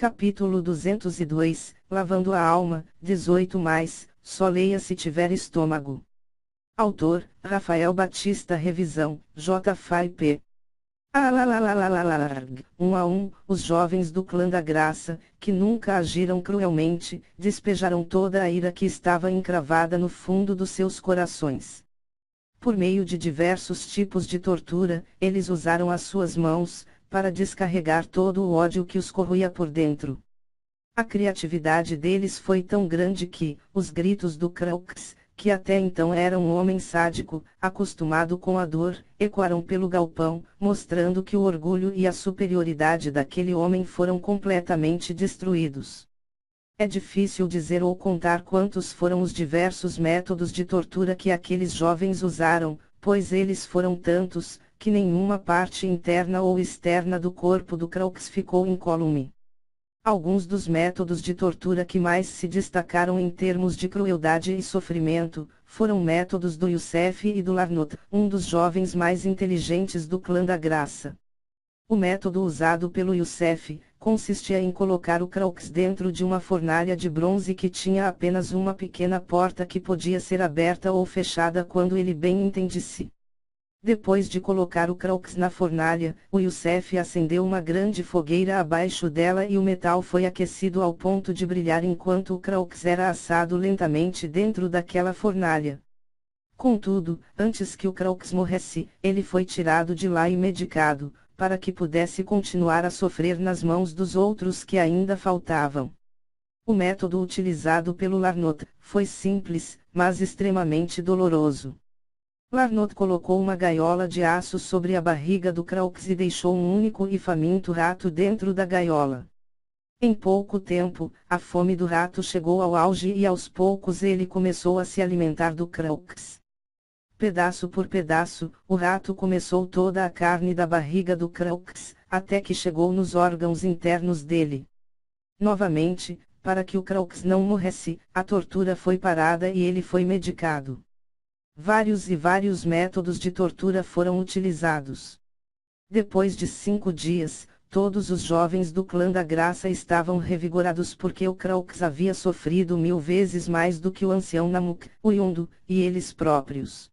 Capítulo 202, Lavando a Alma, 18 mais, só leia se tiver estômago. Autor, Rafael Batista Revisão, JFIP. Um a um, os jovens do clã da graça, que nunca agiram cruelmente, despejaram toda a ira que estava encravada no fundo dos seus corações. Por meio de diversos tipos de tortura, eles usaram as suas mãos, para descarregar todo o ódio que os corroía por dentro. A criatividade deles foi tão grande que, os gritos do Craux, que até então era um homem sádico, acostumado com a dor, ecoaram pelo galpão, mostrando que o orgulho e a superioridade daquele homem foram completamente destruídos. É difícil dizer ou contar quantos foram os diversos métodos de tortura que aqueles jovens usaram, pois eles foram tantos, que nenhuma parte interna ou externa do corpo do Craux ficou incólume. Alguns dos métodos de tortura que mais se destacaram em termos de crueldade e sofrimento, foram métodos do Youssef e do Larnot, um dos jovens mais inteligentes do clã da graça. O método usado pelo Youssef, consistia em colocar o Craux dentro de uma fornalha de bronze que tinha apenas uma pequena porta que podia ser aberta ou fechada quando ele bem entendesse. Depois de colocar o Craux na fornalha, o Youssef acendeu uma grande fogueira abaixo dela e o metal foi aquecido ao ponto de brilhar enquanto o Craux era assado lentamente dentro daquela fornalha. Contudo, antes que o Craux morresse, ele foi tirado de lá e medicado, para que pudesse continuar a sofrer nas mãos dos outros que ainda faltavam. O método utilizado pelo Larnot foi simples, mas extremamente doloroso. Larnot colocou uma gaiola de aço sobre a barriga do Craux e deixou um único e faminto rato dentro da gaiola. Em pouco tempo, a fome do rato chegou ao auge e aos poucos ele começou a se alimentar do Craux. Pedaço por pedaço, o rato começou toda a carne da barriga do Craux, até que chegou nos órgãos internos dele. Novamente, para que o Craux não morresse, a tortura foi parada e ele foi medicado. Vários e vários métodos de tortura foram utilizados. Depois de 5 dias, todos os jovens do clã da graça estavam revigorados porque o Craux havia sofrido 1000 vezes mais do que o ancião Namuk, o Yondo, e eles próprios.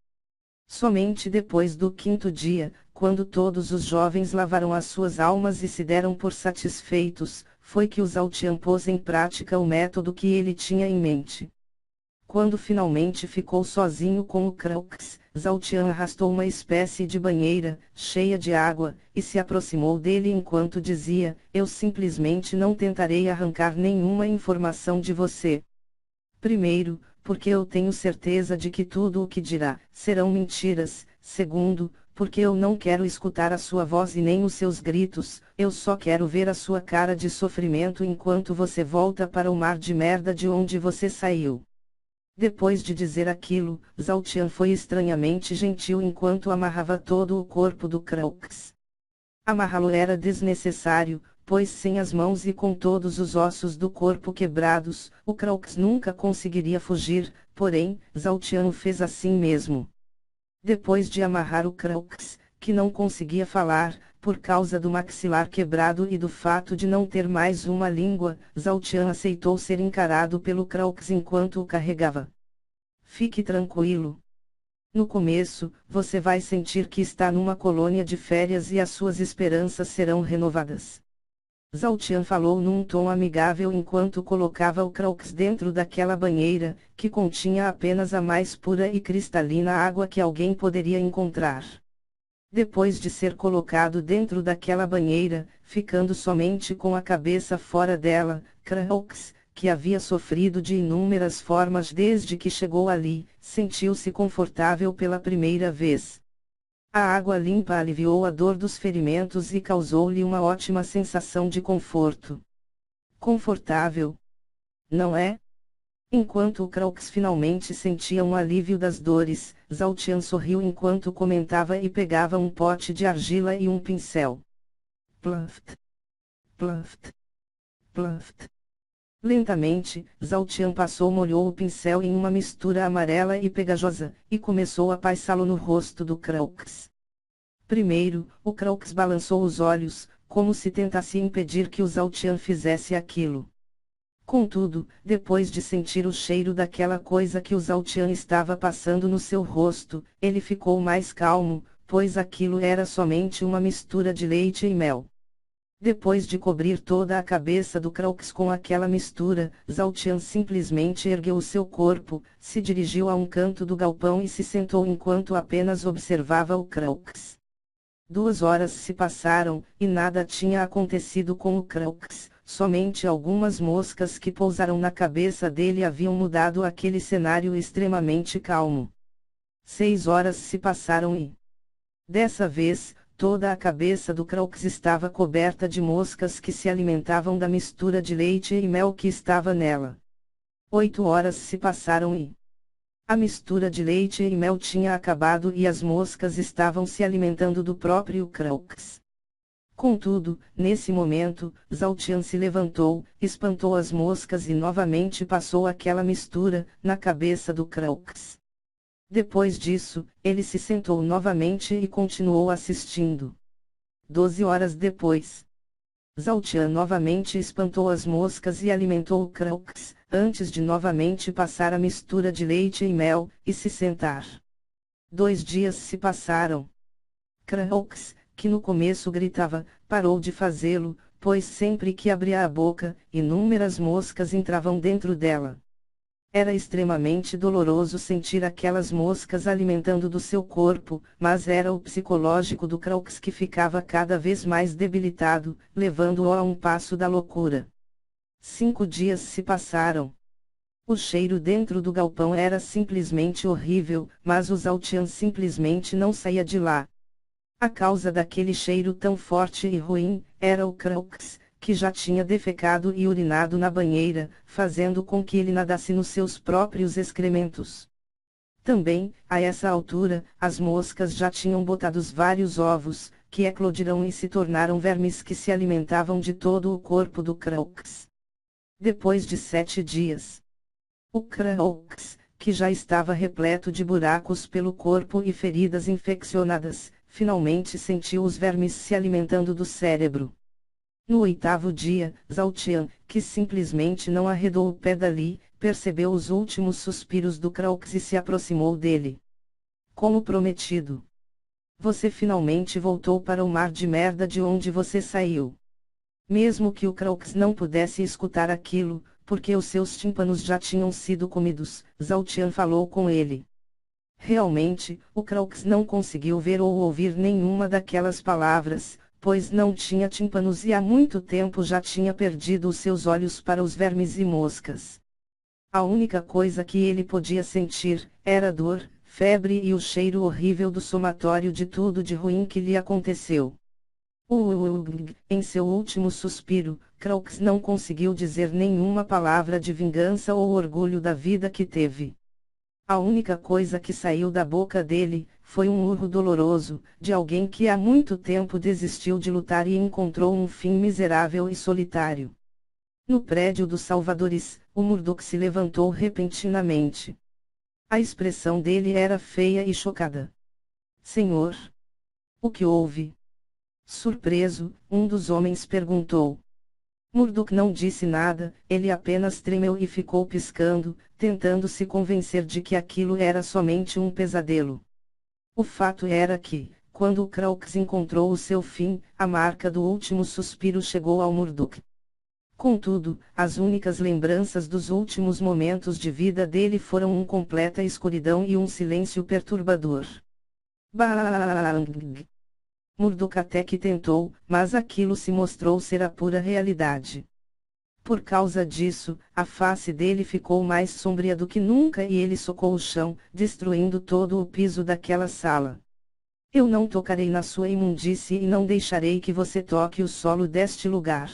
Somente depois do 5º dia, quando todos os jovens lavaram as suas almas e se deram por satisfeitos, foi que o Zhaotian pôs em prática o método que ele tinha em mente. Quando finalmente ficou sozinho com o Craux, Zhaotian arrastou uma espécie de banheira, cheia de água, e se aproximou dele enquanto dizia: "Eu simplesmente não tentarei arrancar nenhuma informação de você. Primeiro, porque eu tenho certeza de que tudo o que dirá, serão mentiras. Segundo, porque eu não quero escutar a sua voz e nem os seus gritos, eu só quero ver a sua cara de sofrimento enquanto você volta para o mar de merda de onde você saiu." Depois de dizer aquilo, Zhaotian foi estranhamente gentil enquanto amarrava todo o corpo do Craux. Amarrá-lo era desnecessário, pois sem as mãos e com todos os ossos do corpo quebrados, o Craux nunca conseguiria fugir, porém, Zhaotian o fez assim mesmo. Depois de amarrar o Craux, que não conseguia falar, por causa do maxilar quebrado e do fato de não ter mais uma língua, Zhaotian aceitou ser encarado pelo Craux enquanto o carregava. "Fique tranquilo. No começo, você vai sentir que está numa colônia de férias e as suas esperanças serão renovadas." Zhaotian falou num tom amigável enquanto colocava o Craux dentro daquela banheira, que continha apenas a mais pura e cristalina água que alguém poderia encontrar. Depois de ser colocado dentro daquela banheira, ficando somente com a cabeça fora dela, Craux, que havia sofrido de inúmeras formas desde que chegou ali, sentiu-se confortável pela primeira vez. A água limpa aliviou a dor dos ferimentos e causou-lhe uma ótima sensação de conforto. Confortável, não é? Enquanto o Craux finalmente sentia um alívio das dores, Zhaotian sorriu enquanto comentava e pegava um pote de argila e um pincel. Pluft, pluft, pluft. Lentamente, Zhaotian molhou o pincel em uma mistura amarela e pegajosa, e começou a passá-lo no rosto do Craux. Primeiro, o Craux balançou os olhos, como se tentasse impedir que o Zhaotian fizesse aquilo. Contudo, depois de sentir o cheiro daquela coisa que o Zhaotian estava passando no seu rosto, ele ficou mais calmo, pois aquilo era somente uma mistura de leite e mel. Depois de cobrir toda a cabeça do Craux com aquela mistura, Zhaotian simplesmente ergueu o seu corpo, se dirigiu a um canto do galpão e se sentou enquanto apenas observava o Craux. 2 horas se passaram, e nada tinha acontecido com o Craux, somente algumas moscas que pousaram na cabeça dele haviam mudado aquele cenário extremamente calmo. 6 horas se passaram e, dessa vez, toda a cabeça do Craux estava coberta de moscas que se alimentavam da mistura de leite e mel que estava nela. 8 horas se passaram e a mistura de leite e mel tinha acabado e as moscas estavam se alimentando do próprio Craux. Contudo, nesse momento, Zhaotian se levantou, espantou as moscas e novamente passou aquela mistura na cabeça do Craux. Depois disso, ele se sentou novamente e continuou assistindo. 12 horas depois, Zhaotian novamente espantou as moscas e alimentou o Craux, antes de novamente passar a mistura de leite e mel, e se sentar. 2 dias se passaram. Craux, que no começo gritava, parou de fazê-lo, pois sempre que abria a boca, inúmeras moscas entravam dentro dela. Era extremamente doloroso sentir aquelas moscas alimentando do seu corpo, mas era o psicológico do Craux que ficava cada vez mais debilitado, levando-o a um passo da loucura. 5 dias se passaram. O cheiro dentro do galpão era simplesmente horrível, mas o Zhaotian simplesmente não saía de lá. A causa daquele cheiro tão forte e ruim, era o Craux, que já tinha defecado e urinado na banheira, fazendo com que ele nadasse nos seus próprios excrementos. Também, a essa altura, as moscas já tinham botado vários ovos, que eclodiram e se tornaram vermes que se alimentavam de todo o corpo do Craux. Depois de 7 dias, o Craux, que já estava repleto de buracos pelo corpo e feridas infeccionadas, finalmente sentiu os vermes se alimentando do cérebro. No 8º dia, Zhaotian, que simplesmente não arredou o pé dali, percebeu os últimos suspiros do Craux e se aproximou dele. Como prometido. Você finalmente voltou para o mar de merda de onde você saiu. Mesmo que o Craux não pudesse escutar aquilo, porque os seus tímpanos já tinham sido comidos, Zhaotian falou com ele. Realmente, o Craux não conseguiu ver ou ouvir nenhuma daquelas palavras, pois não tinha tímpanos e há muito tempo já tinha perdido os seus olhos para os vermes e moscas. A única coisa que ele podia sentir, era dor, febre e o cheiro horrível do somatório de tudo de ruim que lhe aconteceu. Em seu último suspiro, Craux não conseguiu dizer nenhuma palavra de vingança ou orgulho da vida que teve. A única coisa que saiu da boca dele, foi um urro doloroso, de alguém que há muito tempo desistiu de lutar e encontrou um fim miserável e solitário. No prédio dos Salvadores, o Murdoch se levantou repentinamente. A expressão dele era feia e chocada. Senhor! O que houve? Surpreso, um dos homens perguntou. Murdoch não disse nada, ele apenas tremeu e ficou piscando, tentando se convencer de que aquilo era somente um pesadelo. O fato era que, quando o Craux encontrou o seu fim, a marca do último suspiro chegou ao Murdoch. Contudo, as únicas lembranças dos últimos momentos de vida dele foram uma completa escuridão e um silêncio perturbador. Bang! Murdoch até que tentou, mas aquilo se mostrou ser a pura realidade. Por causa disso, a face dele ficou mais sombria do que nunca e ele socou o chão, destruindo todo o piso daquela sala. Eu não tocarei na sua imundície e não deixarei que você toque o solo deste lugar.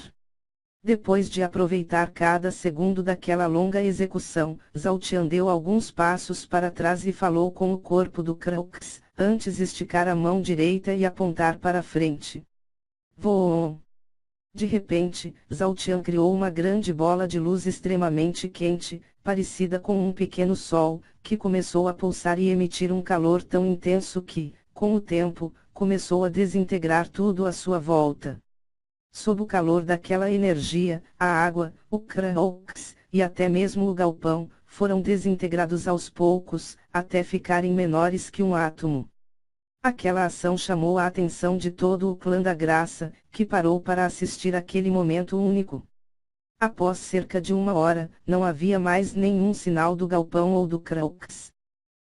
Depois de aproveitar cada segundo daquela longa execução, Zhaotian deu alguns passos para trás e falou com o corpo do Craux, antes esticar a mão direita e apontar para frente. Voou! De repente, Zhaotian criou uma grande bola de luz extremamente quente, parecida com um pequeno sol, que começou a pulsar e emitir um calor tão intenso que, com o tempo, começou a desintegrar tudo à sua volta. Sob o calor daquela energia, a água, o Kraox, e até mesmo o galpão, foram desintegrados aos poucos, até ficarem menores que um átomo. Aquela ação chamou a atenção de todo o clã da Graça, que parou para assistir aquele momento único. Após cerca de 1 hora, não havia mais nenhum sinal do galpão ou do Kraox.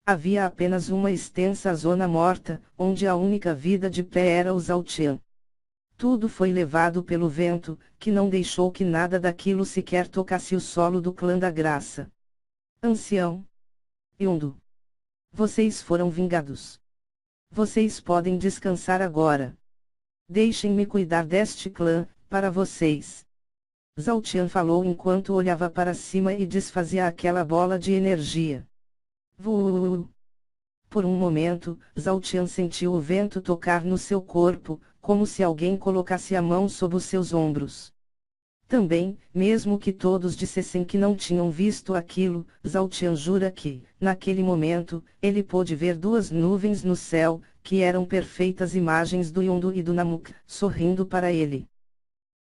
Havia apenas uma extensa zona morta, onde a única vida de pé era o Zhaotian. Tudo foi levado pelo vento, que não deixou que nada daquilo sequer tocasse o solo do clã da Graça. Ancião Yondu. Vocês foram vingados. Vocês podem descansar agora. Deixem-me cuidar deste clã, para vocês. Zhaotian falou enquanto olhava para cima e desfazia aquela bola de energia. Vuuu. Por um momento, Zhaotian sentiu o vento tocar no seu corpo, como se alguém colocasse a mão sob os seus ombros. Também, mesmo que todos dissessem que não tinham visto aquilo, Zhaotian jura que, naquele momento, ele pôde ver 2 nuvens no céu, que eram perfeitas imagens do Yondu e do Namuk, sorrindo para ele.